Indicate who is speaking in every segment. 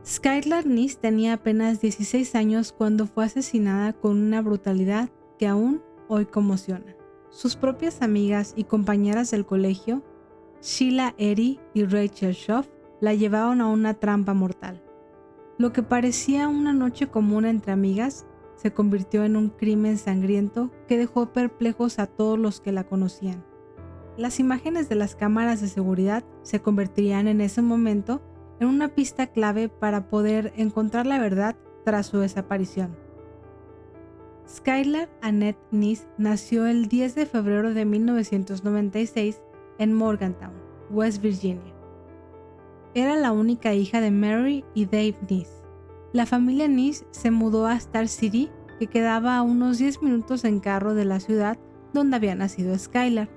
Speaker 1: Skylar Nice tenía apenas 16 años cuando fue asesinada con una brutalidad que aún hoy conmociona. Sus propias amigas y compañeras del colegio, Sheila Eddy y Rachel Schaff, la llevaron a una trampa mortal. Lo que parecía una noche común entre amigas se convirtió en un crimen sangriento que dejó perplejos a todos los que la conocían. Las imágenes de las cámaras de seguridad se convertirían en ese momento en una pista clave para poder encontrar la verdad tras su desaparición. Skylar Annette Nice nació el 10 de febrero de 1996 en Morgantown, West Virginia. Era la única hija de Mary y Dave Nice. La familia Nice se mudó a Star City, que quedaba a unos 10 minutos en carro de la ciudad donde había nacido Skylar.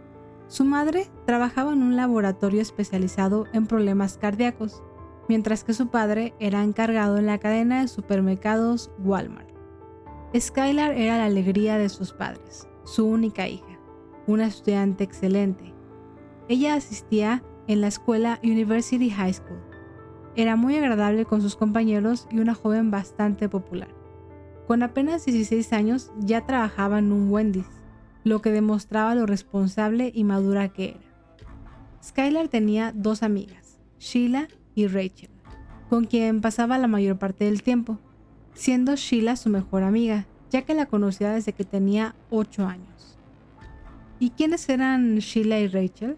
Speaker 1: Su madre trabajaba en un laboratorio especializado en problemas cardíacos, mientras que su padre era encargado en la cadena de supermercados Walmart. Skylar era la alegría de sus padres, su única hija, una estudiante excelente. Ella asistía en la escuela University High School. Era muy agradable con sus compañeros y una joven bastante popular. Con apenas 16 años ya trabajaba en un Wendy's, lo que demostraba lo responsable y madura que era. Skylar tenía dos amigas, Sheila y Rachel, con quien pasaba la mayor parte del tiempo, siendo Sheila su mejor amiga, ya que la conocía desde que tenía 8 años. ¿Y quiénes eran Sheila y Rachel?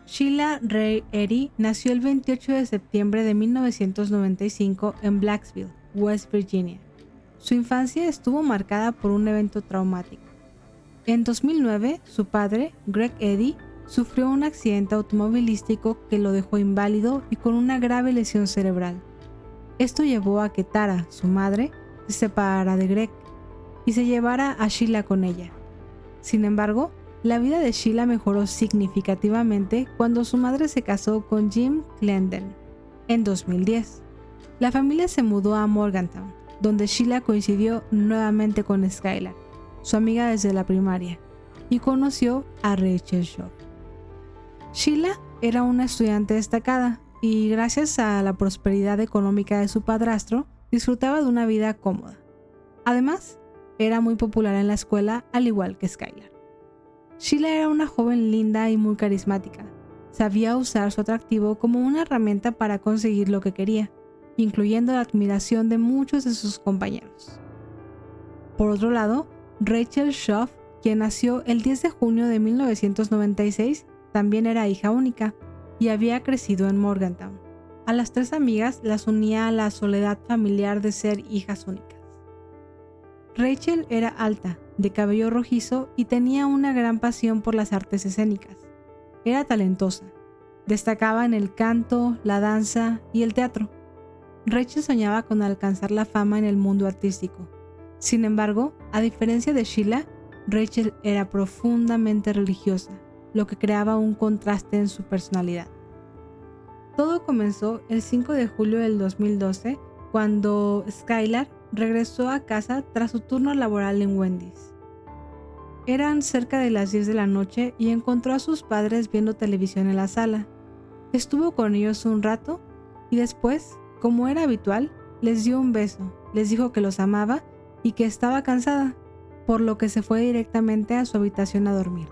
Speaker 1: Sheila Ray Eddy nació el 28 de septiembre de 1995 en Blacksville, West Virginia. Su infancia estuvo marcada por un evento traumático. En 2009, su padre, Greg Eddy, sufrió un accidente automovilístico que lo dejó inválido y con una grave lesión cerebral. Esto llevó a que Tara, su madre, se separara de Greg y se llevara a Sheila con ella. Sin embargo, la vida de Sheila mejoró significativamente cuando su madre se casó con Jim Clendon en 2010. La familia se mudó a Morgantown, donde Sheila coincidió nuevamente con Skylar, su amiga desde la primaria, y conoció a Rachel Schaff. Sheila era una estudiante destacada y gracias a la prosperidad económica de su padrastro, disfrutaba de una vida cómoda. Además, era muy popular en la escuela al igual que Skylar. Sheila era una joven linda y muy carismática. Sabía usar su atractivo como una herramienta para conseguir lo que quería, incluyendo la admiración de muchos de sus compañeros. Por otro lado, Rachel Schaff, quien nació el 10 de junio de 1996, también era hija única y había crecido en Morgantown. A las tres amigas las unía la soledad familiar de ser hijas únicas. Rachel era alta, de cabello rojizo y tenía una gran pasión por las artes escénicas. Era talentosa. Destacaba en el canto, la danza y el teatro. Rachel soñaba con alcanzar la fama en el mundo artístico. Sin embargo, a diferencia de Sheila, Rachel era profundamente religiosa, lo que creaba un contraste en su personalidad. Todo comenzó el 5 de julio del 2012, cuando Skylar regresó a casa tras su turno laboral en Wendy's. Eran cerca de las 10 de la noche y encontró a sus padres viendo televisión en la sala. Estuvo con ellos un rato y después, como era habitual, les dio un beso, les dijo que los amaba y que estaba cansada, por lo que se fue directamente a su habitación a dormir.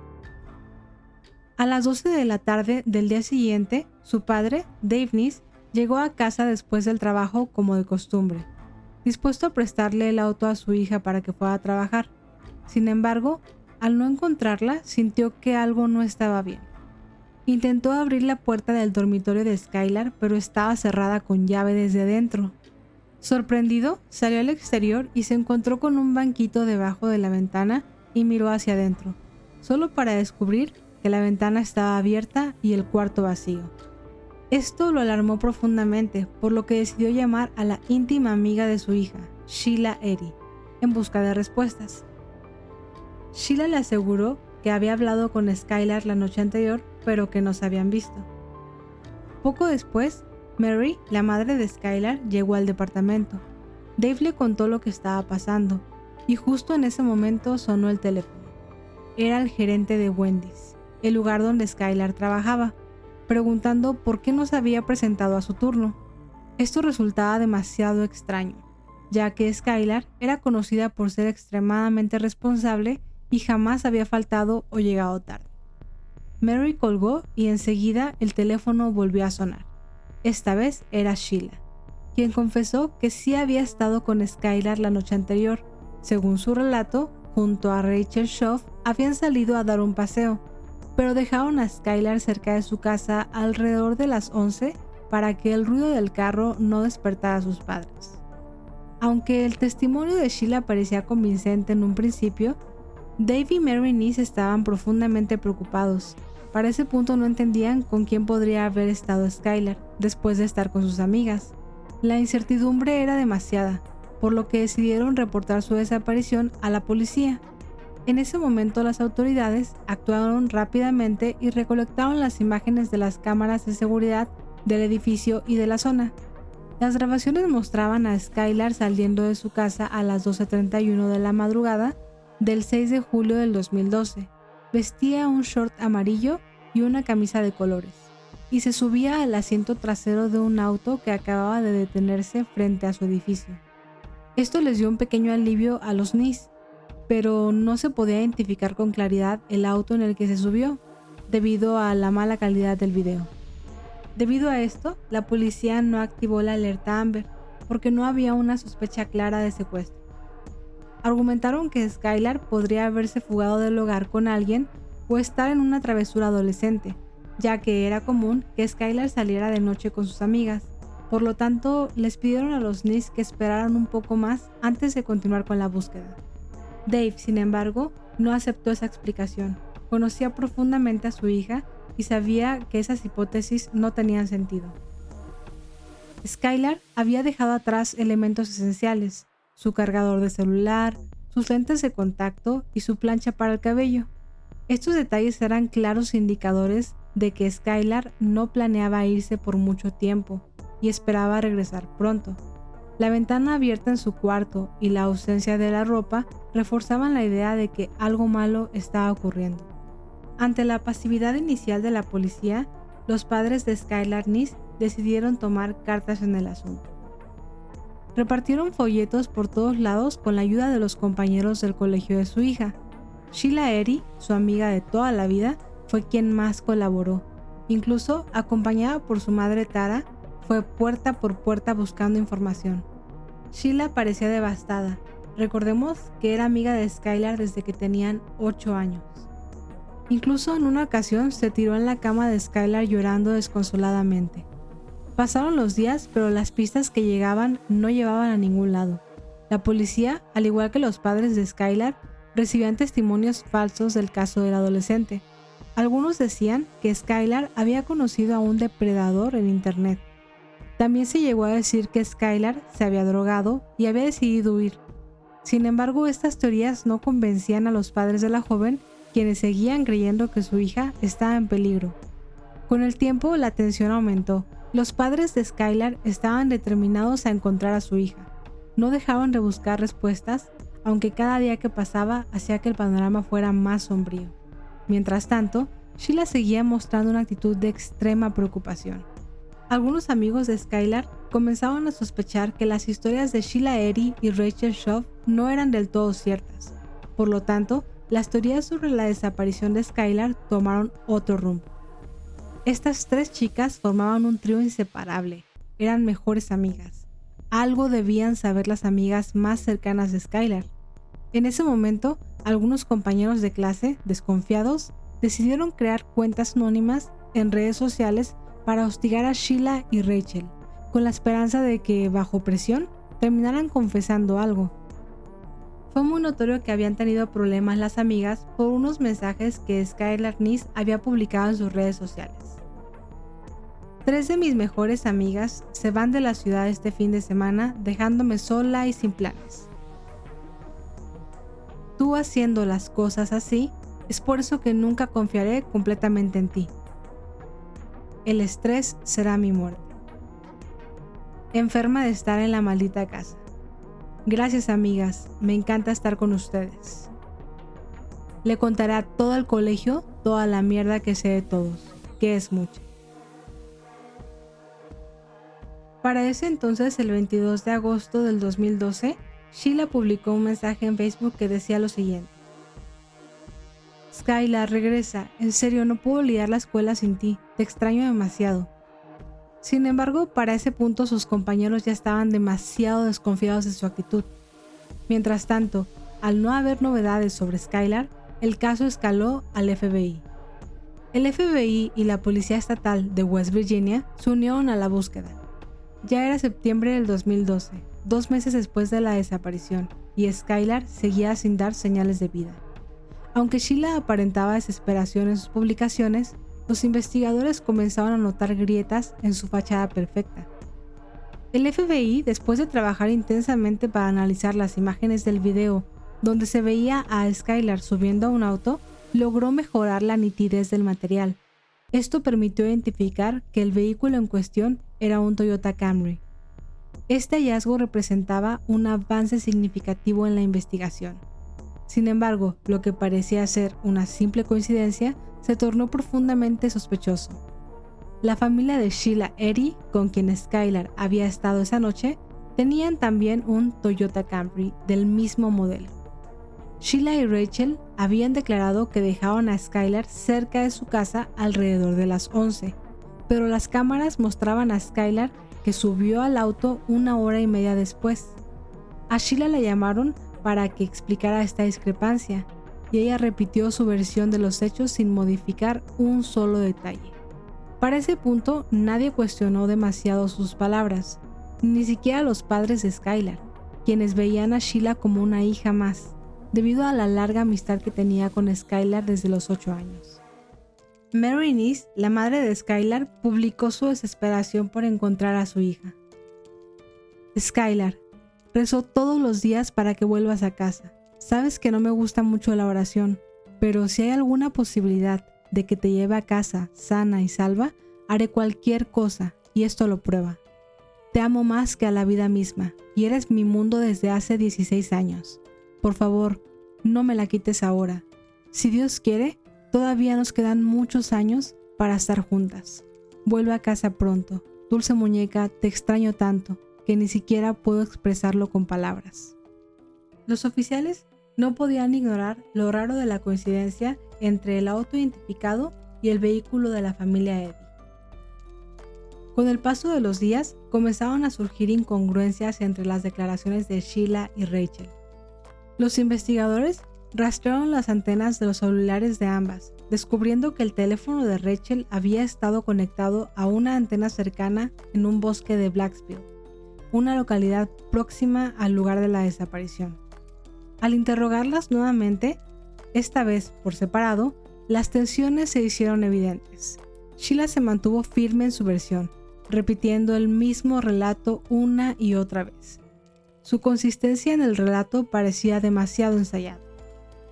Speaker 1: A las 12 de la tarde del día siguiente, su padre, Dave Nice, llegó a casa después del trabajo como de costumbre, dispuesto a prestarle el auto a su hija para que fuera a trabajar. Sin embargo, al no encontrarla, sintió que algo no estaba bien. Intentó abrir la puerta del dormitorio de Skylar, pero estaba cerrada con llave desde dentro. Sorprendido, salió al exterior y se encontró con un banquito debajo de la ventana y miró hacia adentro, solo para descubrir que la ventana estaba abierta y el cuarto vacío. Esto lo alarmó profundamente, por lo que decidió llamar a la íntima amiga de su hija, Sheila Eddy, en busca de respuestas. Sheila le aseguró que había hablado con Skylar la noche anterior, pero que no se habían visto. Poco después, Mary, la madre de Skylar, llegó al departamento. Dave le contó lo que estaba pasando, y justo en ese momento sonó el teléfono. Era el gerente de Wendy's, el lugar donde Skylar trabajaba, preguntando por qué no se había presentado a su turno. Esto resultaba demasiado extraño, ya que Skylar era conocida por ser extremadamente responsable y jamás había faltado o llegado tarde. Mary colgó y enseguida el teléfono volvió a sonar. Esta vez era Sheila, quien confesó que sí había estado con Skylar la noche anterior. Según su relato, junto a Rachel Schaff habían salido a dar un paseo, pero dejaron a Skylar cerca de su casa alrededor de las 11 para que el ruido del carro no despertara a sus padres. Aunque el testimonio de Sheila parecía convincente en un principio, Dave y Mary Neese estaban profundamente preocupados. Para ese punto no entendían con quién podría haber estado Skylar después de estar con sus amigas. La incertidumbre era demasiada, por lo que decidieron reportar su desaparición a la policía. En ese momento las autoridades actuaron rápidamente y recolectaron las imágenes de las cámaras de seguridad del edificio y de la zona. Las grabaciones mostraban a Skylar saliendo de su casa a las 12:31 de la madrugada del 6 de julio del 2012. Vestía un short amarillo y una camisa de colores, y se subía al asiento trasero de un auto que acababa de detenerse frente a su edificio. Esto les dio un pequeño alivio a los Neese, pero no se podía identificar con claridad el auto en el que se subió, debido a la mala calidad del video. Debido a esto, la policía no activó la alerta Amber, porque no había una sospecha clara de secuestro. Argumentaron que Skylar podría haberse fugado del hogar con alguien o estar en una travesura adolescente, ya que era común que Skylar saliera de noche con sus amigas. Por lo tanto, les pidieron a los Neese que esperaran un poco más antes de continuar con la búsqueda. Dave, sin embargo, no aceptó esa explicación. Conocía profundamente a su hija y sabía que esas hipótesis no tenían sentido. Skylar había dejado atrás elementos esenciales: su cargador de celular, sus lentes de contacto y su plancha para el cabello. Estos detalles eran claros indicadores de que Skylar no planeaba irse por mucho tiempo y esperaba regresar pronto. La ventana abierta en su cuarto y la ausencia de la ropa reforzaban la idea de que algo malo estaba ocurriendo. Ante la pasividad inicial de la policía, los padres de Skylar Neese decidieron tomar cartas en el asunto. Repartieron folletos por todos lados con la ayuda de los compañeros del colegio de su hija. Sheila Eddy, su amiga de toda la vida, fue quien más colaboró. Incluso, acompañada por su madre Tara, fue puerta por puerta buscando información. Sheila parecía devastada. Recordemos que era amiga de Skylar desde que tenían 8 años. Incluso en una ocasión se tiró en la cama de Skylar llorando desconsoladamente. Pasaron los días, pero las pistas que llegaban no llevaban a ningún lado. La policía, al igual que los padres de Skylar, recibían testimonios falsos del caso del adolescente. Algunos decían que Skylar había conocido a un depredador en internet. También se llegó a decir que Skylar se había drogado y había decidido huir. Sin embargo, estas teorías no convencían a los padres de la joven, quienes seguían creyendo que su hija estaba en peligro. Con el tiempo, la tensión aumentó. Los padres de Skylar estaban determinados a encontrar a su hija. No dejaban de buscar respuestas, aunque cada día que pasaba hacía que el panorama fuera más sombrío. Mientras tanto, Sheila seguía mostrando una actitud de extrema preocupación. Algunos amigos de Skylar comenzaban a sospechar que las historias de Sheila Eddy y Rachel Schaff no eran del todo ciertas. Por lo tanto, las teorías sobre la desaparición de Skylar tomaron otro rumbo. Estas tres chicas formaban un trío inseparable, eran mejores amigas. Algo debían saber las amigas más cercanas de Skylar. En ese momento, algunos compañeros de clase, desconfiados, decidieron crear cuentas anónimas en redes sociales para hostigar a Sheila y Rachel, con la esperanza de que, bajo presión, terminaran confesando algo. Fue muy notorio que habían tenido problemas las amigas por unos mensajes que Skylar Neese había publicado en sus redes sociales. 3 de mis mejores amigas se van de la ciudad este fin de semana dejándome sola y sin planes. Tú haciendo las cosas así, es por eso que nunca confiaré completamente en ti. El estrés será mi muerte. Enferma de estar en la maldita casa. Gracias amigas, me encanta estar con ustedes. Le contaré a todo el colegio toda la mierda que sé de todos, que es mucha. Para ese entonces, el 22 de agosto del 2012, Sheila publicó un mensaje en Facebook que decía lo siguiente: Skylar, regresa, en serio no puedo lidiar la escuela sin ti, te extraño demasiado. Sin embargo, para ese punto sus compañeros ya estaban demasiado desconfiados de su actitud. Mientras tanto, al no haber novedades sobre Skylar, el caso escaló al FBI. El FBI y la Policía Estatal de West Virginia se unieron a la búsqueda. Ya era septiembre del 2012, 2 meses después de la desaparición, y Skylar seguía sin dar señales de vida. Aunque Sheila aparentaba desesperación en sus publicaciones, los investigadores comenzaron a notar grietas en su fachada perfecta. El FBI, después de trabajar intensamente para analizar las imágenes del video donde se veía a Skylar subiendo a un auto, logró mejorar la nitidez del material. Esto permitió identificar que el vehículo en cuestión era un Toyota Camry. Este hallazgo representaba un avance significativo en la investigación. Sin embargo, lo que parecía ser una simple coincidencia se tornó profundamente sospechoso. La familia de Sheila Eddy, con quien Skylar había estado esa noche, tenían también un Toyota Camry del mismo modelo. Sheila y Rachel habían declarado que dejaron a Skylar cerca de su casa alrededor de las 11, pero las cámaras mostraban a Skylar que subió al auto 1 hora y media después. A Sheila la llamaron para que explicara esta discrepancia, y ella repitió su versión de los hechos sin modificar un solo detalle. Para ese punto, nadie cuestionó demasiado sus palabras, ni siquiera los padres de Skylar, quienes veían a Sheila como una hija más, debido a la larga amistad que tenía con Skylar desde los 8 años. Mary Nice, la madre de Skylar, publicó su desesperación por encontrar a su hija. Skylar, rezo todos los días para que vuelvas a casa. Sabes que no me gusta mucho la oración, pero si hay alguna posibilidad de que te lleve a casa sana y salva, haré cualquier cosa, y esto lo prueba. Te amo más que a la vida misma, y eres mi mundo desde hace 16 años. Por favor, no me la quites ahora. Si Dios quiere, todavía nos quedan muchos años para estar juntas. Vuelve a casa pronto. Dulce muñeca, te extraño tanto que ni siquiera puedo expresarlo con palabras. Los oficiales no podían ignorar lo raro de la coincidencia entre el auto identificado y el vehículo de la familia Eddy. Con el paso de los días, comenzaron a surgir incongruencias entre las declaraciones de Sheila y Rachel. Los investigadores rastrearon las antenas de los celulares de ambas, descubriendo que el teléfono de Rachel había estado conectado a una antena cercana en un bosque de Blacksville, una localidad próxima al lugar de la desaparición. Al interrogarlas nuevamente, esta vez por separado, las tensiones se hicieron evidentes. Sheila se mantuvo firme en su versión, repitiendo el mismo relato una y otra vez. Su consistencia en el relato parecía demasiado ensayada.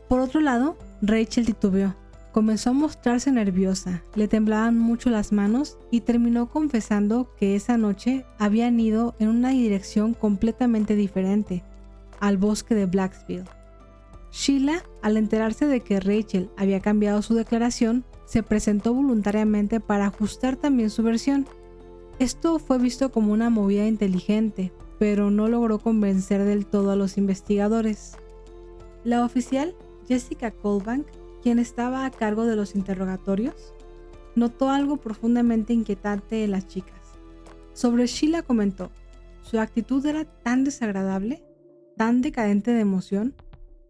Speaker 1: Por otro lado, Rachel titubeó. Comenzó a mostrarse nerviosa, le temblaban mucho las manos y terminó confesando que esa noche habían ido en una dirección completamente diferente, al bosque de Blacksville. Sheila, al enterarse de que Rachel había cambiado su declaración, se presentó voluntariamente para ajustar también su versión. Esto fue visto como una movida inteligente, pero no logró convencer del todo a los investigadores. La oficial, Jessica Colbank, quien estaba a cargo de los interrogatorios, notó algo profundamente inquietante en las chicas. Sobre Sheila comentó: su actitud era tan desagradable, tan decadente de emoción,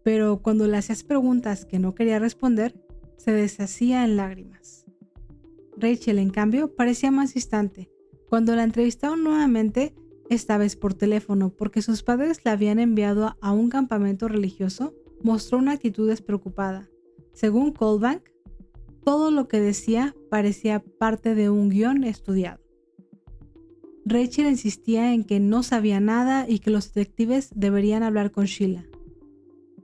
Speaker 1: pero cuando le hacías preguntas que no quería responder, se deshacía en lágrimas. Rachel, en cambio, parecía más distante. Cuando la entrevistaron nuevamente, esta vez por teléfono, porque sus padres la habían enviado a un campamento religioso, mostró una actitud despreocupada. Según Colbank, todo lo que decía parecía parte de un guión estudiado. Rachel insistía en que no sabía nada y que los detectives deberían hablar con Sheila.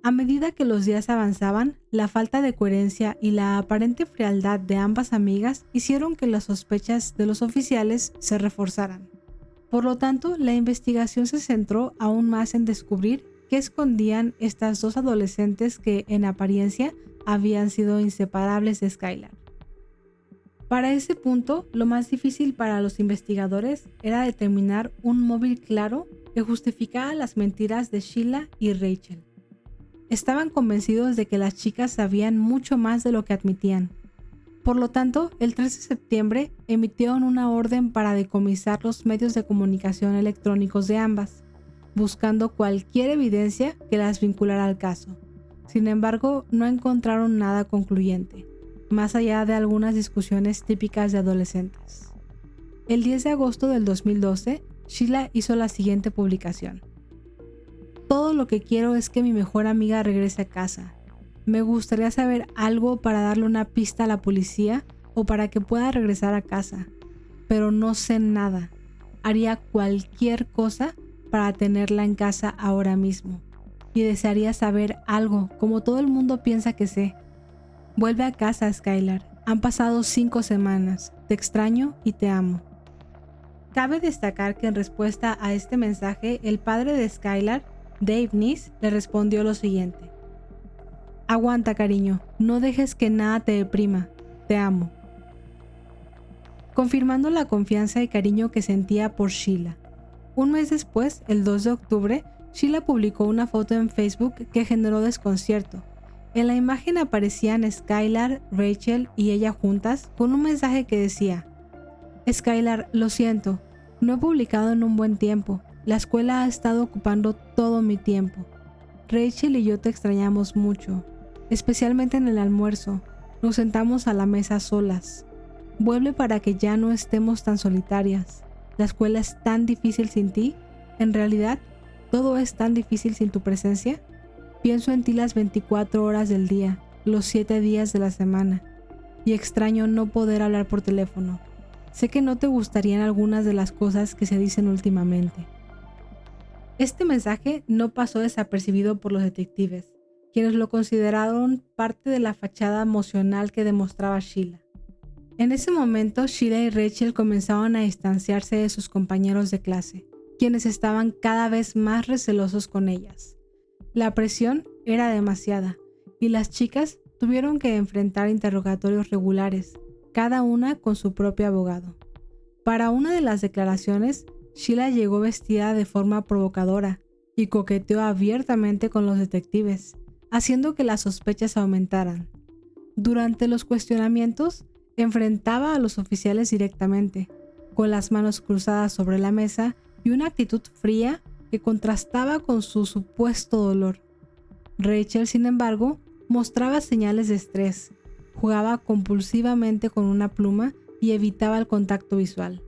Speaker 1: A medida que los días avanzaban, la falta de coherencia y la aparente frialdad de ambas amigas hicieron que las sospechas de los oficiales se reforzaran. Por lo tanto, la investigación se centró aún más en descubrir qué escondían estas dos adolescentes que, en apariencia, habían sido inseparables de Skylar. Para ese punto, lo más difícil para los investigadores era determinar un móvil claro que justificara las mentiras de Sheila y Rachel. Estaban convencidos de que las chicas sabían mucho más de lo que admitían. Por lo tanto, el 3 de septiembre emitieron una orden para decomisar los medios de comunicación electrónicos de ambas, buscando cualquier evidencia que las vinculara al caso. Sin embargo, no encontraron nada concluyente, más allá de algunas discusiones típicas de adolescentes. El 10 de agosto del 2012, Sheila hizo la siguiente publicación. Todo lo que quiero es que mi mejor amiga regrese a casa. Me gustaría saber algo para darle una pista a la policía o para que pueda regresar a casa, pero no sé nada. Haría cualquier cosa para tenerla en casa ahora mismo y desearía saber algo como todo el mundo piensa que sé. Vuelve a casa, Skylar. Han pasado 5 semanas. Te extraño y te amo. Cabe destacar que en respuesta a este mensaje, el padre de Skylar, Dave Neese, le respondió lo siguiente. Aguanta, cariño. No dejes que nada te deprima. Te amo. Confirmando la confianza y cariño que sentía por Sheila. Un mes después, el 2 de octubre, Sheila publicó una foto en Facebook que generó desconcierto. En la imagen aparecían Skylar, Rachel y ella juntas con un mensaje que decía: Skylar, lo siento, no he publicado en un buen tiempo. La escuela ha estado ocupando todo mi tiempo. Rachel y yo te extrañamos mucho, especialmente en el almuerzo. Nos sentamos a la mesa solas. Vuelve para que ya no estemos tan solitarias. La escuela es tan difícil sin ti. En realidad, todo es tan difícil sin tu presencia. Pienso en ti las 24 horas del día, los 7 días de la semana, y extraño no poder hablar por teléfono. Sé que no te gustarían algunas de las cosas que se dicen últimamente. Este mensaje no pasó desapercibido por los detectives, quienes lo consideraron parte de la fachada emocional que demostraba Sheila. En ese momento, Sheila y Rachel comenzaron a distanciarse de sus compañeros de clase, quienes estaban cada vez más recelosos con ellas. La presión era demasiada, y las chicas tuvieron que enfrentar interrogatorios regulares, cada una con su propio abogado. Para una de las declaraciones, Sheila llegó vestida de forma provocadora y coqueteó abiertamente con los detectives, haciendo que las sospechas aumentaran. Durante los cuestionamientos, enfrentaba a los oficiales directamente, con las manos cruzadas sobre la mesa y una actitud fría que contrastaba con su supuesto dolor. Rachel, sin embargo, mostraba señales de estrés, jugaba compulsivamente con una pluma y evitaba el contacto visual.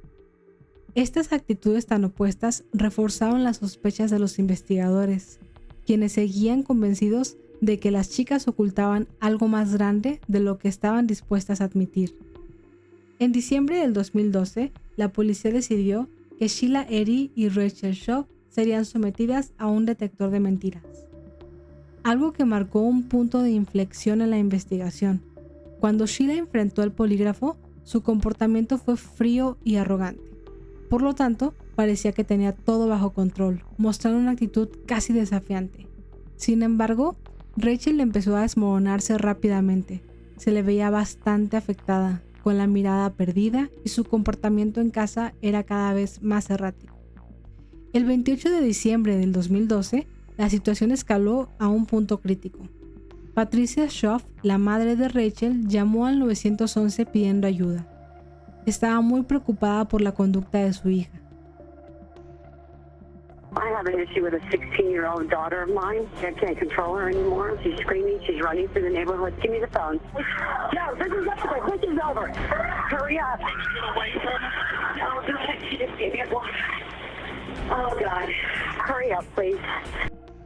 Speaker 1: Estas actitudes tan opuestas reforzaron las sospechas de los investigadores, quienes seguían convencidos de que las chicas ocultaban algo más grande de lo que estaban dispuestas a admitir. En diciembre del 2012, la policía decidió que Sheila Eddy y Rachel Shaw serían sometidas a un detector de mentiras. Algo que marcó un punto de inflexión en la investigación. Cuando Sheila enfrentó el polígrafo, su comportamiento fue frío y arrogante. Por lo tanto, parecía que tenía todo bajo control, mostrando una actitud casi desafiante. Sin embargo, Rachel empezó a desmoronarse rápidamente. Se le veía bastante afectada, con la mirada perdida, y su comportamiento en casa era cada vez más errático. El 28 de diciembre del 2012, la situación escaló a un punto crítico. Patricia Schaaf, la madre de Rachel, llamó al 911 pidiendo ayuda. Estaba muy preocupada por la conducta de su hija.
Speaker 2: I have an issue with a 16-year-old daughter of mine. I can't control her anymore. She's screaming. She's running through the neighborhood. Give me the phone. No, this is over. This is over. Hurry up. She just gave me a block. Oh, God. Hurry up, please.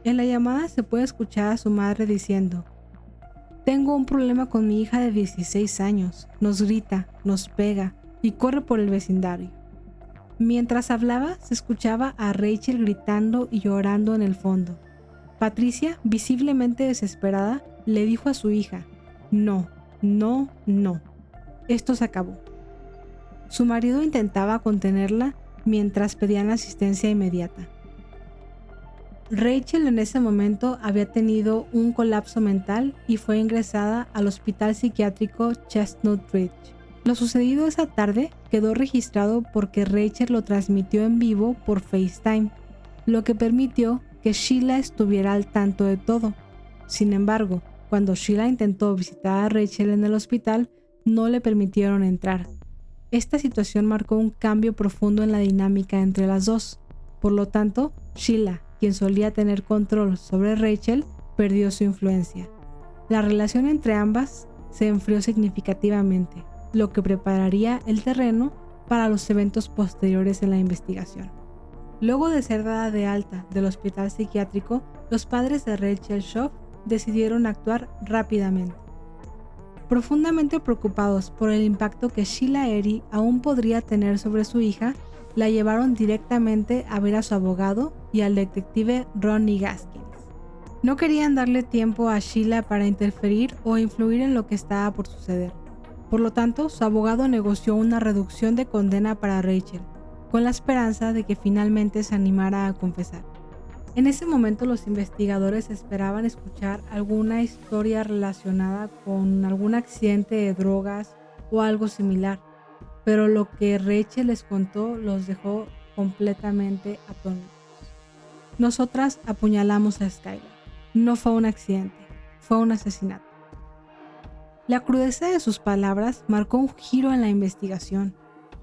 Speaker 1: En la llamada se puede escuchar a su madre diciendo: Tengo un problema con mi hija de 16 años. Nos grita, nos pega y corre por el vecindario. Mientras hablaba, se escuchaba a Rachel gritando y llorando en el fondo. Patricia, visiblemente desesperada, le dijo a su hija: No, no, no. Esto se acabó. Su marido intentaba contenerla mientras pedían asistencia inmediata. Rachel en ese momento había tenido un colapso mental y fue ingresada al hospital psiquiátrico Chestnut Ridge, Lo sucedido esa tarde quedó registrado porque Rachel lo transmitió en vivo por FaceTime, lo que permitió que Sheila estuviera al tanto de todo. Sin embargo, cuando Sheila intentó visitar a Rachel en el hospital, no le permitieron entrar. Esta situación marcó un cambio profundo en la dinámica entre las dos. Por lo tanto, Sheila, quien solía tener control sobre Rachel, perdió su influencia. La relación entre ambas se enfrió significativamente, lo que prepararía el terreno para los eventos posteriores en la investigación. Luego de ser dada de alta del hospital psiquiátrico, los padres de Rachel Schaff decidieron actuar rápidamente. Profundamente preocupados por el impacto que Sheila Eddy aún podría tener sobre su hija, la llevaron directamente a ver a su abogado y al detective Ronnie Gaskins. No querían darle tiempo a Sheila para interferir o influir en lo que estaba por suceder. Por lo tanto, su abogado negoció una reducción de condena para Rachel, con la esperanza de que finalmente se animara a confesar. En ese momento los investigadores esperaban escuchar alguna historia relacionada con algún accidente de drogas o algo similar, pero lo que Rachel les contó los dejó completamente atónitos. Nosotras apuñalamos a Skylar. No fue un accidente, fue un asesinato. La crudeza de sus palabras marcó un giro en la investigación.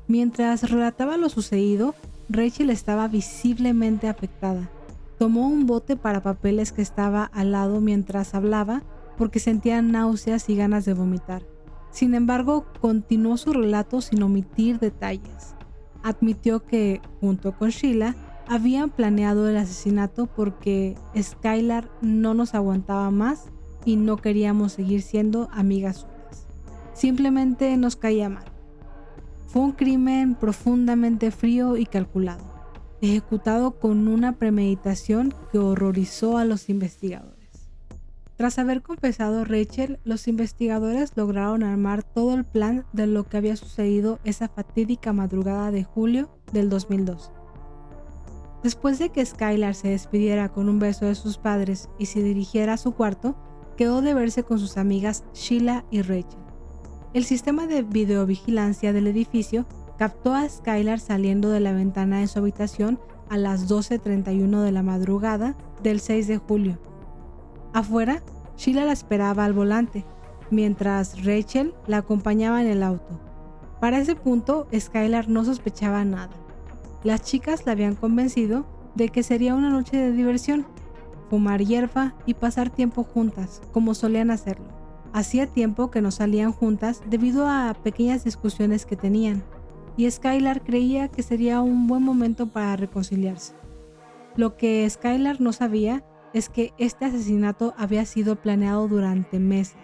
Speaker 1: Mientras relataba lo sucedido, Rachel estaba visiblemente afectada. Tomó un bote para papeles que estaba al lado mientras hablaba porque sentía náuseas y ganas de vomitar. Sin embargo, continuó su relato sin omitir detalles. Admitió que, junto con Sheila, habían planeado el asesinato porque Skylar no nos aguantaba más y no queríamos seguir siendo amigas suyas. Simplemente nos caía mal. Fue un crimen profundamente frío y calculado, ejecutado con una premeditación que horrorizó a los investigadores. Tras haber confesado Rachel, los investigadores lograron armar todo el plan de lo que había sucedido esa fatídica madrugada de julio del 2002. Después de que Skylar se despidiera con un beso de sus padres y se dirigiera a su cuarto, quedó de verse con sus amigas Sheila y Rachel. El sistema de videovigilancia del edificio captó a Skylar saliendo de la ventana de su habitación a las 12:31 de la madrugada del 6 de julio. Afuera, Sheila la esperaba al volante, mientras Rachel la acompañaba en el auto. Para ese punto, Skylar no sospechaba nada. Las chicas la habían convencido de que sería una noche de diversión, fumar hierba y pasar tiempo juntas, como solían hacerlo. Hacía tiempo que no salían juntas debido a pequeñas discusiones que tenían, y Skylar creía que sería un buen momento para reconciliarse. Lo que Skylar no sabía es que este asesinato había sido planeado durante meses,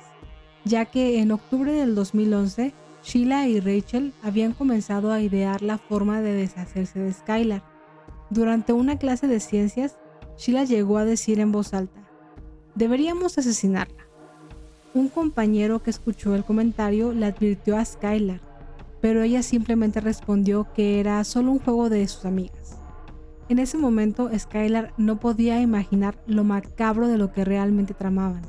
Speaker 1: ya que en octubre del 2011, Sheila y Rachel habían comenzado a idear la forma de deshacerse de Skylar. Durante una clase de ciencias, Sheila llegó a decir en voz alta: "Deberíamos asesinarla". Un compañero que escuchó el comentario le advirtió a Skylar, pero ella simplemente respondió que era solo un juego de sus amigas. En ese momento, Skylar no podía imaginar lo macabro de lo que realmente tramaban.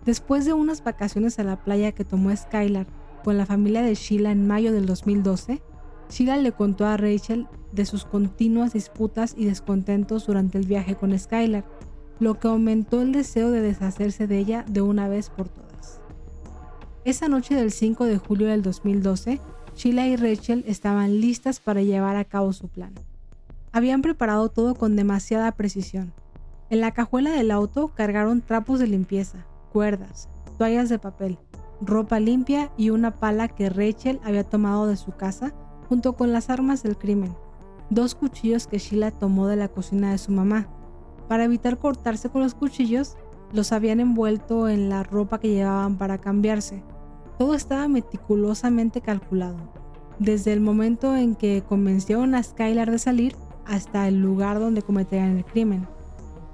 Speaker 1: Después de unas vacaciones a la playa que tomó Skylar con la familia de Sheila en mayo del 2012, Sheila le contó a Rachel de sus continuas disputas y descontentos durante el viaje con Skylar, lo que aumentó el deseo de deshacerse de ella de una vez por todas. Esa noche del 5 de julio del 2012, Sheila y Rachel estaban listas para llevar a cabo su plan. Habían preparado todo con demasiada precisión. En la cajuela del auto cargaron trapos de limpieza, cuerdas, toallas de papel, ropa limpia y una pala que Rachel había tomado de su casa junto con las armas del crimen, 2 cuchillos que Sheila tomó de la cocina de su mamá. Para evitar cortarse con los cuchillos, los habían envuelto en la ropa que llevaban para cambiarse. Todo estaba meticulosamente calculado, desde el momento en que convencieron a Skylar de salir hasta el lugar donde cometerían el crimen.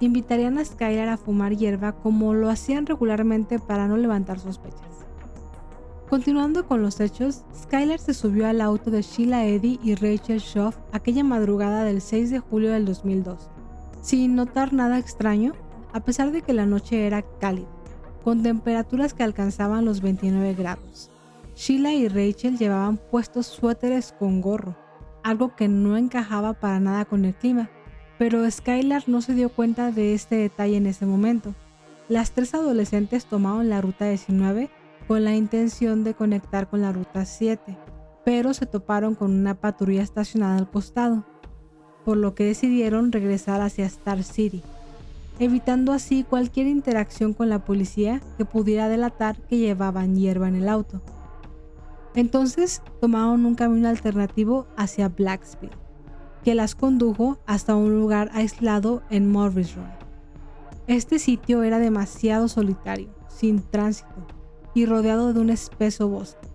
Speaker 1: Invitarían a Skylar a fumar hierba como lo hacían regularmente para no levantar sospechas. Continuando con los hechos, Skylar se subió al auto de Sheila Eddy y Rachel Schaff aquella madrugada del 6 de julio del 2012, sin notar nada extraño, a pesar de que la noche era cálida, con temperaturas que alcanzaban los 29 grados. Sheila y Rachel llevaban puestos suéteres con gorro, algo que no encajaba para nada con el clima, pero Skylar no se dio cuenta de este detalle en ese momento. Las tres adolescentes tomaron la ruta 19 con la intención de conectar con la ruta 7, pero se toparon con una patrulla estacionada al costado, por lo que decidieron regresar hacia Star City, evitando así cualquier interacción con la policía que pudiera delatar que llevaban hierba en el auto. Entonces tomaron un camino alternativo hacia Blacksville, que las condujo hasta un lugar aislado en Morris Run. Este sitio era demasiado solitario, sin tránsito y rodeado de un espeso bosque.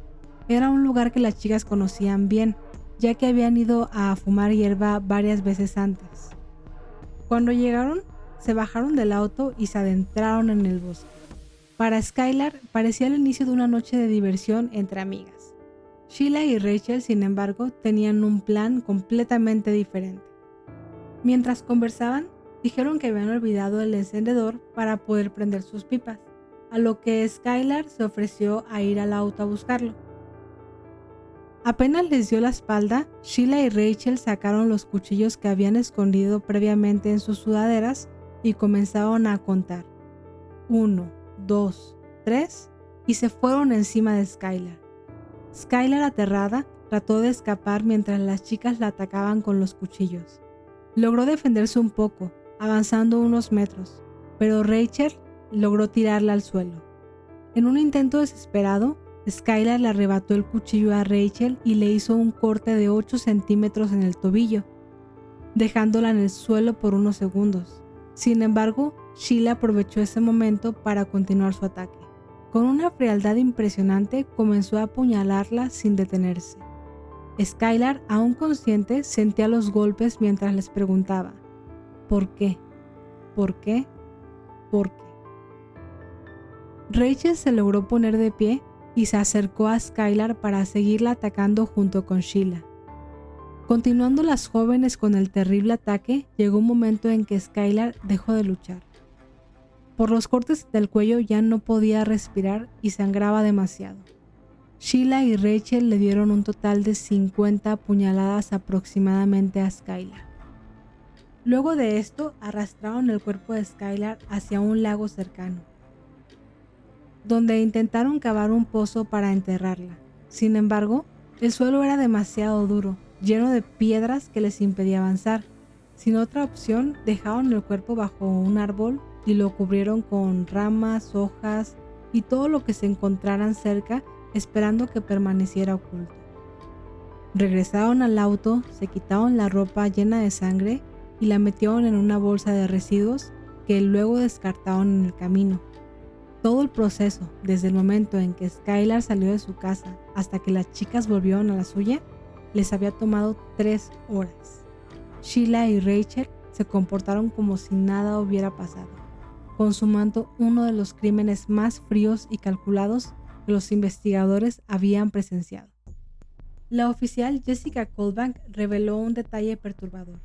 Speaker 1: Era un lugar que las chicas conocían bien, ya que habían ido a fumar hierba varias veces antes. Cuando llegaron, se bajaron del auto y se adentraron en el bosque. Para Skylar parecía el inicio de una noche de diversión entre amigas. Sheila y Rachel, sin embargo, tenían un plan completamente diferente. Mientras conversaban, dijeron que habían olvidado el encendedor para poder prender sus pipas, a lo que Skylar se ofreció a ir al auto a buscarlo. Apenas les dio la espalda, Sheila y Rachel sacaron los cuchillos que habían escondido previamente en sus sudaderas y comenzaron a contar. 1, 2, 3 y se fueron encima de Skylar. Skylar, aterrada, trató de escapar mientras las chicas la atacaban con los cuchillos. Logró defenderse un poco, avanzando unos metros, pero Rachel logró tirarla al suelo. En un intento desesperado, Skylar le arrebató el cuchillo a Rachel y le hizo un corte de 8 centímetros en el tobillo, dejándola en el suelo por unos segundos. Sin embargo, Sheila aprovechó ese momento para continuar su ataque. Con una frialdad impresionante comenzó a apuñalarla sin detenerse. Skylar, aún consciente, sentía los golpes mientras les preguntaba: ¿por qué? ¿Por qué? ¿Por qué? Rachel se logró poner de pie y se acercó a Skylar para seguirla atacando junto con Sheila. Continuando las jóvenes con el terrible ataque, llegó un momento en que Skylar dejó de luchar. Por los cortes del cuello ya no podía respirar y sangraba demasiado. Sheila y Rachel le dieron un total de 50 puñaladas aproximadamente a Skylar. Luego de esto, arrastraron el cuerpo de Skylar hacia un lago cercano, donde intentaron cavar un pozo para enterrarla. Sin embargo, el suelo era demasiado duro, lleno de piedras que les impedía avanzar. Sin otra opción, dejaron el cuerpo bajo un árbol y lo cubrieron con ramas, hojas y todo lo que se encontraran cerca, esperando que permaneciera oculto. Regresaron al auto, se quitaron la ropa llena de sangre y la metieron en una bolsa de residuos que luego descartaron en el camino. Todo el proceso, desde el momento en que Skylar salió de su casa hasta que las chicas volvieron a la suya, les había tomado 3 horas. Sheila y Rachel se comportaron como si nada hubiera pasado, consumando uno de los crímenes más fríos y calculados que los investigadores habían presenciado. La oficial Jessica Colbank reveló un detalle perturbador.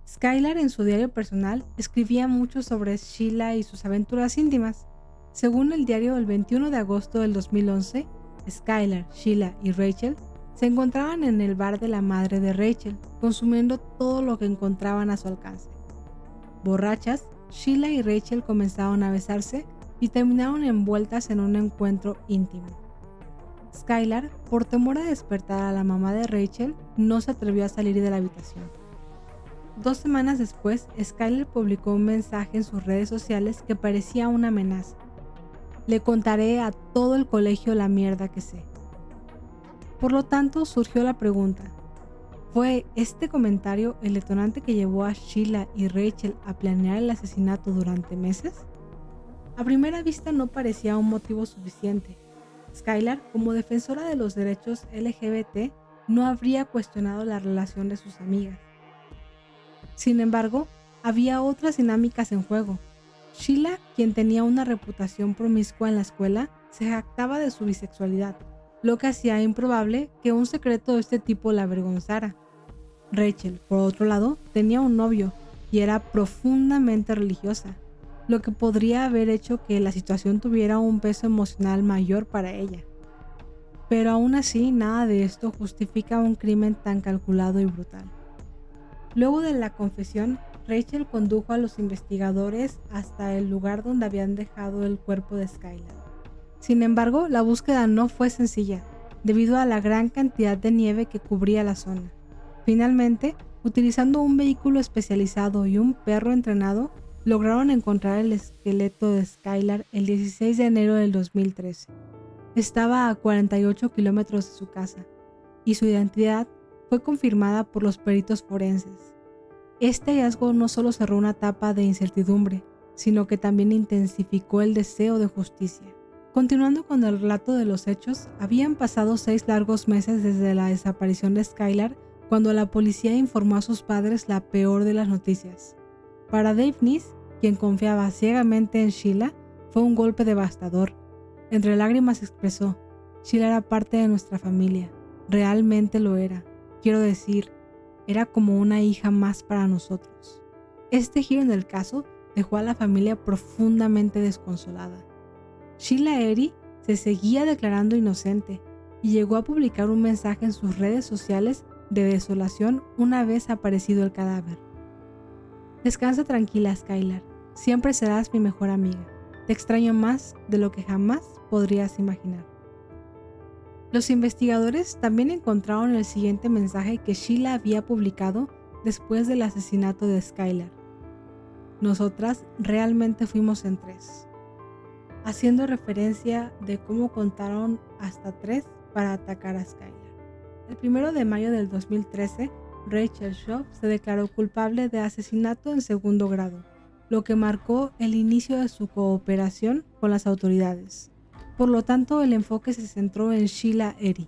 Speaker 1: Skylar, en su diario personal, escribía mucho sobre Sheila y sus aventuras íntimas. Según el diario, el 21 de agosto del 2011, Skylar, Sheila y Rachel se encontraban en el bar de la madre de Rachel, consumiendo todo lo que encontraban a su alcance. Borrachas, Sheila y Rachel comenzaron a besarse y terminaron envueltas en un encuentro íntimo. Skylar, por temor a despertar a la mamá de Rachel, no se atrevió a salir de la habitación. 2 semanas después, Skylar publicó un mensaje en sus redes sociales que parecía una amenaza. Le contaré a todo el colegio la mierda que sé. Por lo tanto, surgió la pregunta: ¿fue este comentario el detonante que llevó a Sheila y Rachel a planear el asesinato durante meses? A primera vista no parecía un motivo suficiente. Skylar, como defensora de los derechos LGBT, no habría cuestionado la relación de sus amigas. Sin embargo, había otras dinámicas en juego. Sheila, quien tenía una reputación promiscua en la escuela, se jactaba de su bisexualidad, lo que hacía improbable que un secreto de este tipo la avergonzara. Rachel, por otro lado, tenía un novio y era profundamente religiosa, lo que podría haber hecho que la situación tuviera un peso emocional mayor para ella. Pero aún así, nada de esto justifica un crimen tan calculado y brutal. Luego de la confesión, Rachel condujo a los investigadores hasta el lugar donde habían dejado el cuerpo de Skylar. Sin embargo, la búsqueda no fue sencilla, debido a la gran cantidad de nieve que cubría la zona. Finalmente, utilizando un vehículo especializado y un perro entrenado, lograron encontrar el esqueleto de Skylar el 16 de enero del 2013. Estaba a 48 kilómetros de su casa, y su identidad fue confirmada por los peritos forenses. Este hallazgo no solo cerró una etapa de incertidumbre, sino que también intensificó el deseo de justicia. Continuando con el relato de los hechos, habían pasado 6 largos meses desde la desaparición de Skylar cuando la policía informó a sus padres la peor de las noticias. Para Dave Neese, quien confiaba ciegamente en Sheila, fue un golpe devastador. Entre lágrimas expresó: Sheila era parte de nuestra familia, realmente lo era. Quiero decir, era como una hija más para nosotros. Este giro en el caso dejó a la familia profundamente desconsolada. Sheila Eddy se seguía declarando inocente y llegó a publicar un mensaje en sus redes sociales de desolación una vez aparecido el cadáver. Descansa tranquila, Skylar. Siempre serás mi mejor amiga. Te extraño más de lo que jamás podrías imaginar. Los investigadores también encontraron el siguiente mensaje que Sheila había publicado después del asesinato de Skylar. Nosotras realmente fuimos en 3. Haciendo referencia de cómo contaron hasta 3 para atacar a Skylar. El 1 de mayo del 2013, Rachel Schaff se declaró culpable de asesinato en segundo grado, lo que marcó el inicio de su cooperación con las autoridades. Por lo tanto, el enfoque se centró en Sheila Eddy,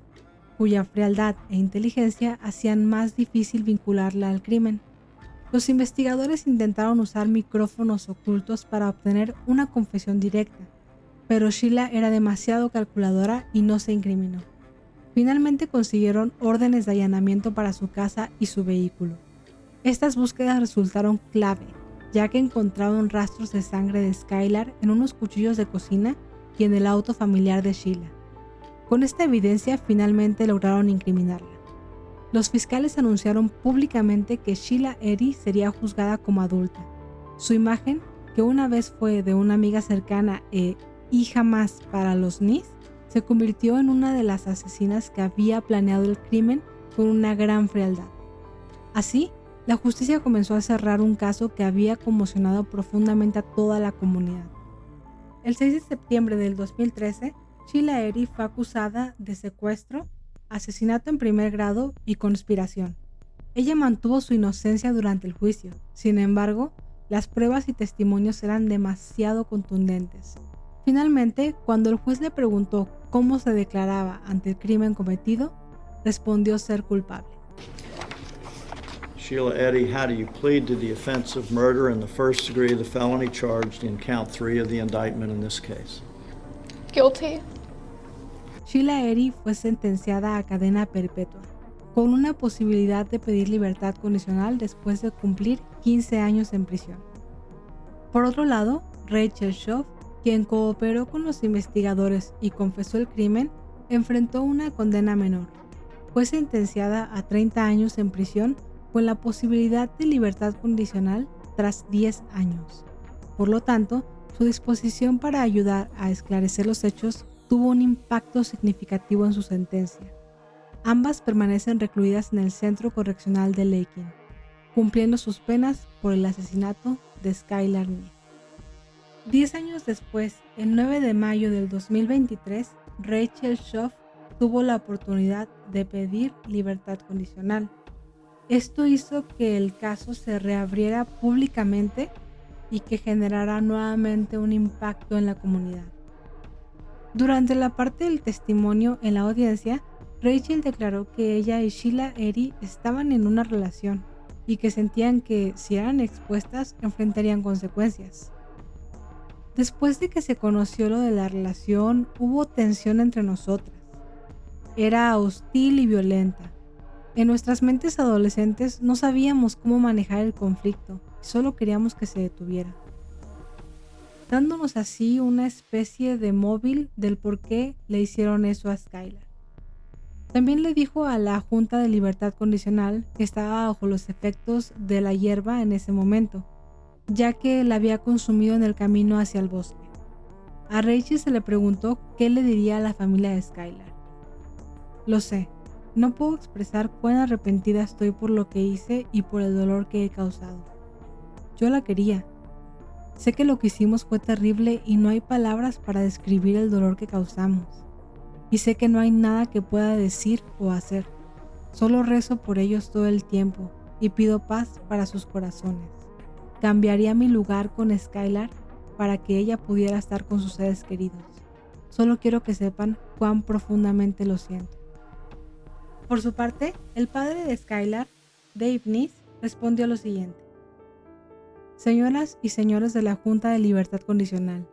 Speaker 1: cuya frialdad e inteligencia hacían más difícil vincularla al crimen. Los investigadores intentaron usar micrófonos ocultos para obtener una confesión directa, pero Sheila era demasiado calculadora y no se incriminó. Finalmente consiguieron órdenes de allanamiento para su casa y su vehículo. Estas búsquedas resultaron clave, ya que encontraron rastros de sangre de Skylar en unos cuchillos de cocina y en el auto familiar de Sheila. Con esta evidencia finalmente lograron incriminarla. Los fiscales anunciaron públicamente que Sheila Eddy sería juzgada como adulta. Su imagen, que una vez fue de una amiga cercana e hija más para los Neese, se convirtió en una de las asesinas que había planeado el crimen con una gran frialdad. Así, la justicia comenzó a cerrar un caso que había conmocionado profundamente a toda la comunidad. El 6 de septiembre del 2013, Sheila Eddy fue acusada de secuestro, asesinato en primer grado y conspiración. Ella mantuvo su inocencia durante el juicio. Sin embargo, las pruebas y testimonios eran demasiado contundentes. Finalmente, cuando el juez le preguntó cómo se declaraba ante el crimen cometido, respondió ser culpable.
Speaker 3: Sheila Eddy, how do you plead to the offense of murder in the first degree of the felony charged in count 3 of the indictment in this case?
Speaker 4: Guilty.
Speaker 1: Sheila Eddy fue sentenciada a cadena perpetua, con una posibilidad de pedir libertad condicional después de cumplir 15 años en prisión. Por otro lado, Rachel Schaff, quien cooperó con los investigadores y confesó el crimen, enfrentó una condena menor. Fue sentenciada a 30 años en prisión con la posibilidad de libertad condicional tras 10 años. Por lo tanto, su disposición para ayudar a esclarecer los hechos tuvo un impacto significativo en su sentencia. Ambas permanecen recluidas en el Centro Correccional de Lakeland, cumpliendo sus penas por el asesinato de Skylar Neese. 10 años después, el 9 de mayo del 2023, Rachel Schaff tuvo la oportunidad de pedir libertad condicional. Esto hizo que el caso se reabriera públicamente y que generara nuevamente un impacto en la comunidad. Durante la parte del testimonio en la audiencia, Rachel declaró que ella y Sheila Eddy estaban en una relación y que sentían que si eran expuestas enfrentarían consecuencias. Después de que se conoció lo de la relación, hubo tensión entre nosotras. Era hostil y violenta. En nuestras mentes adolescentes no sabíamos cómo manejar el conflicto, solo queríamos que se detuviera, dándonos así una especie de móvil del por qué le hicieron eso a Skylar. También le dijo a la Junta de Libertad Condicional que estaba bajo los efectos de la hierba en ese momento, ya que la había consumido en el camino hacia el bosque. A Rachel se le preguntó qué le diría a la familia de Skylar. Lo sé, no puedo expresar cuán arrepentida estoy por lo que hice y por el dolor que he causado. Yo la quería. Sé que lo que hicimos fue terrible y no hay palabras para describir el dolor que causamos. Y sé que no hay nada que pueda decir o hacer. Solo rezo por ellos todo el tiempo y pido paz para sus corazones. Cambiaría mi lugar con Skylar para que ella pudiera estar con sus seres queridos. Solo quiero que sepan cuán profundamente lo siento. Por su parte, el padre de Skylar, Dave Neese, respondió lo siguiente. Señoras y señores de la Junta de Libertad Condicional,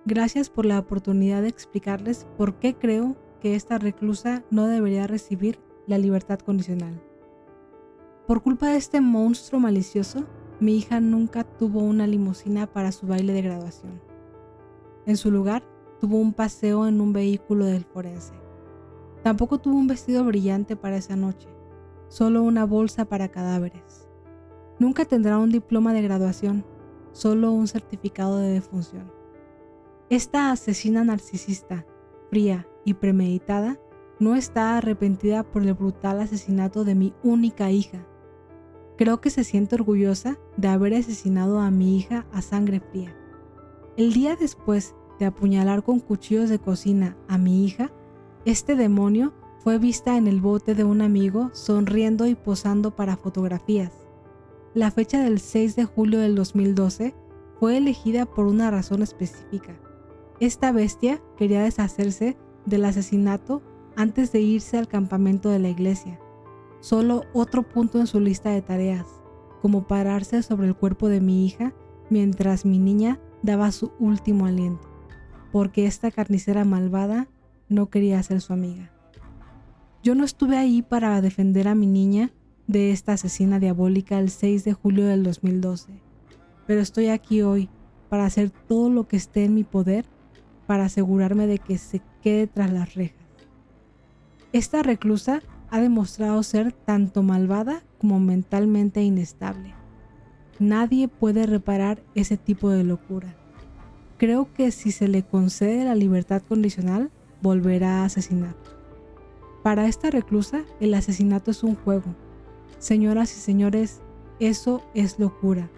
Speaker 1: gracias por la oportunidad de explicarles por qué creo que esta reclusa no debería recibir la libertad condicional. Por culpa de este monstruo malicioso, mi hija nunca tuvo una limusina para su baile de graduación. En su lugar, tuvo un paseo en un vehículo del forense. Tampoco tuvo un vestido brillante para esa noche, solo una bolsa para cadáveres. Nunca tendrá un diploma de graduación, solo un certificado de defunción. Esta asesina narcisista, fría y premeditada, no está arrepentida por el brutal asesinato de mi única hija. Creo que se siente orgullosa de haber asesinado a mi hija a sangre fría. El día después de apuñalar con cuchillos de cocina a mi hija, este demonio fue vista en el bote de un amigo sonriendo y posando para fotografías. La fecha del 6 de julio del 2012 fue elegida por una razón específica. Esta bestia quería deshacerse del asesinato antes de irse al campamento de la iglesia. Solo otro punto en su lista de tareas, como pararse sobre el cuerpo de mi hija mientras mi niña daba su último aliento, porque esta carnicera malvada no quería ser su amiga. Yo no estuve ahí para defender a mi niña de esta asesina diabólica el 6 de julio del 2012, pero estoy aquí hoy para hacer todo lo que esté en mi poder para asegurarme de que se quede tras las rejas. Esta reclusa ha demostrado ser tanto malvada como mentalmente inestable. Nadie puede reparar ese tipo de locura. Creo que si se le concede la libertad condicional, volverá a asesinar. Para esta reclusa, el asesinato es un juego. Señoras y señores, eso es locura.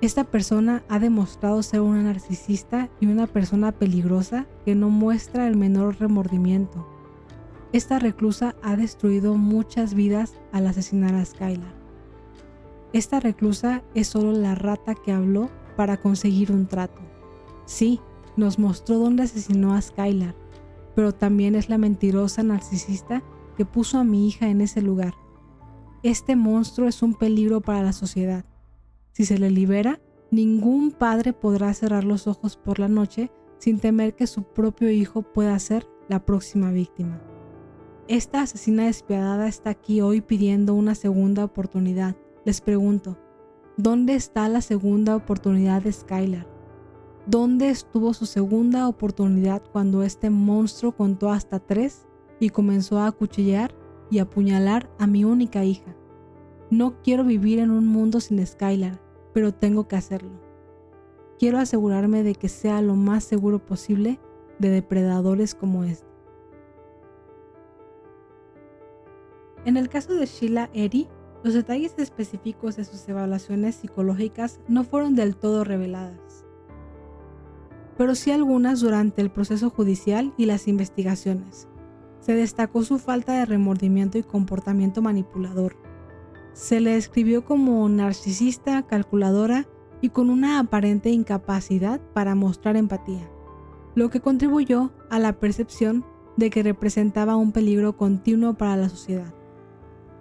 Speaker 1: Esta persona ha demostrado ser una narcisista y una persona peligrosa que no muestra el menor remordimiento. Esta reclusa ha destruido muchas vidas al asesinar a Skylar. Esta reclusa es solo la rata que habló para conseguir un trato. Sí, nos mostró dónde asesinó a Skylar, pero también es la mentirosa narcisista que puso a mi hija en ese lugar. Este monstruo es un peligro para la sociedad. Si se le libera, ningún padre podrá cerrar los ojos por la noche sin temer que su propio hijo pueda ser la próxima víctima. Esta asesina despiadada está aquí hoy pidiendo una segunda oportunidad. Les pregunto, ¿dónde está la segunda oportunidad de Skylar? ¿Dónde estuvo su segunda oportunidad cuando este monstruo contó hasta 3 y comenzó a acuchillar y apuñalar a mi única hija? No quiero vivir en un mundo sin Skylar, pero tengo que hacerlo. Quiero asegurarme de que sea lo más seguro posible de depredadores como este. En el caso de Sheila Eddy, los detalles específicos de sus evaluaciones psicológicas no fueron del todo reveladas, pero sí algunas durante el proceso judicial y las investigaciones. Se destacó su falta de remordimiento y comportamiento manipulador. Se le describió como narcisista, calculadora y con una aparente incapacidad para mostrar empatía, lo que contribuyó a la percepción de que representaba un peligro continuo para la sociedad.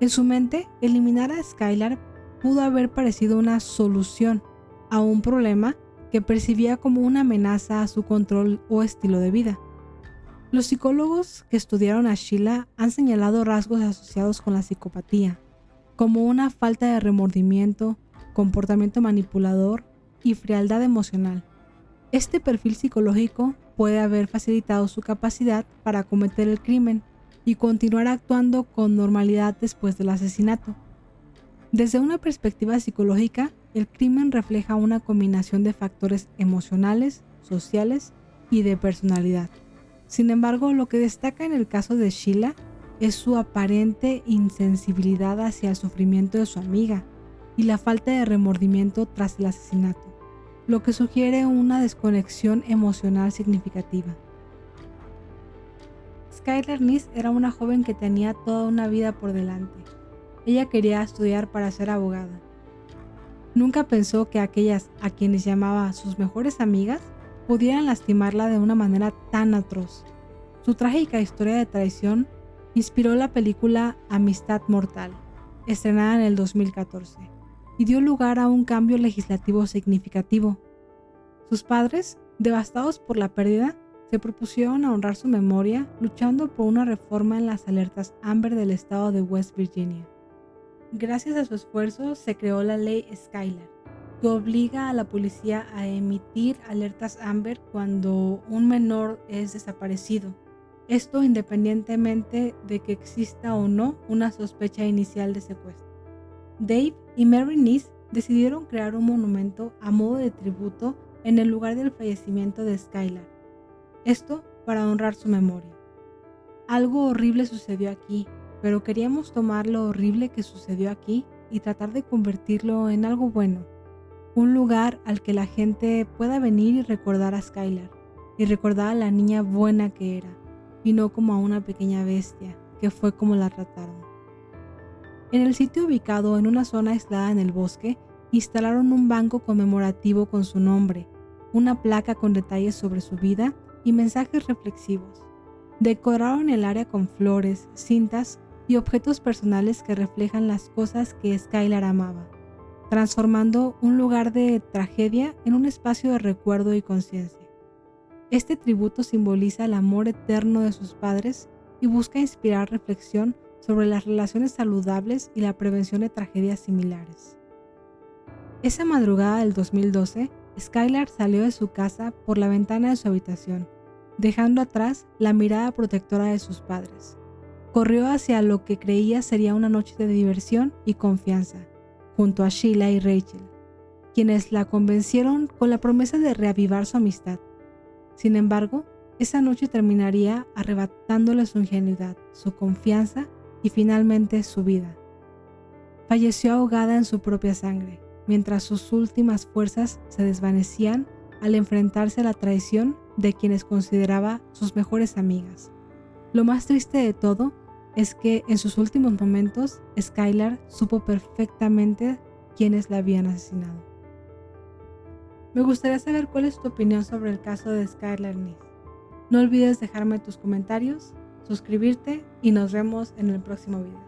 Speaker 1: En su mente, eliminar a Skylar pudo haber parecido una solución a un problema que percibía como una amenaza a su control o estilo de vida. Los psicólogos que estudiaron a Sheila han señalado rasgos asociados con la psicopatía, como una falta de remordimiento, comportamiento manipulador y frialdad emocional. Este perfil psicológico puede haber facilitado su capacidad para cometer el crimen y continuar actuando con normalidad después del asesinato. Desde una perspectiva psicológica, el crimen refleja una combinación de factores emocionales, sociales y de personalidad. Sin embargo, lo que destaca en el caso de Sheila es su aparente insensibilidad hacia el sufrimiento de su amiga y la falta de remordimiento tras el asesinato, lo que sugiere una desconexión emocional significativa. Skylar Neese era una joven que tenía toda una vida por delante. Ella quería estudiar para ser abogada. Nunca pensó que aquellas a quienes llamaba sus mejores amigas pudieran lastimarla de una manera tan atroz. Su trágica historia de traición inspiró la película Amistad Mortal, estrenada en el 2014, y dio lugar a un cambio legislativo significativo. Sus padres, devastados por la pérdida, se propusieron a honrar su memoria luchando por una reforma en las alertas Amber del estado de West Virginia. Gracias a su esfuerzo se creó la ley Skylar, que obliga a la policía a emitir alertas Amber cuando un menor es desaparecido. Esto independientemente de que exista o no una sospecha inicial de secuestro. Dave y Mary Neese decidieron crear un monumento a modo de tributo en el lugar del fallecimiento de Skylar. Esto para honrar su memoria. Algo horrible sucedió aquí, pero queríamos tomar lo horrible que sucedió aquí y tratar de convertirlo en algo bueno. Un lugar al que la gente pueda venir y recordar a Skylar, y recordar a la niña buena que era, y no como a una pequeña bestia, que fue como la trataron. En el sitio ubicado en una zona aislada en el bosque, instalaron un banco conmemorativo con su nombre, una placa con detalles sobre su vida y mensajes reflexivos. Decoraron el área con flores, cintas y objetos personales que reflejan las cosas que Skylar amaba, transformando un lugar de tragedia en un espacio de recuerdo y conciencia. Este tributo simboliza el amor eterno de sus padres y busca inspirar reflexión sobre las relaciones saludables y la prevención de tragedias similares. Esa madrugada del 2012, Skylar salió de su casa por la ventana de su habitación, dejando atrás la mirada protectora de sus padres. Corrió hacia lo que creía sería una noche de diversión y confianza, junto a Sheila y Rachel, quienes la convencieron con la promesa de reavivar su amistad. Sin embargo, esa noche terminaría arrebatándole su ingenuidad, su confianza y finalmente su vida. Falleció ahogada en su propia sangre, mientras sus últimas fuerzas se desvanecían al enfrentarse a la traición de quienes consideraba sus mejores amigas. Lo más triste de todo es que en sus últimos momentos, Skylar supo perfectamente quiénes la habían asesinado. Me gustaría saber cuál es tu opinión sobre el caso de Skylar Neese. No olvides dejarme tus comentarios, suscribirte y nos vemos en el próximo video.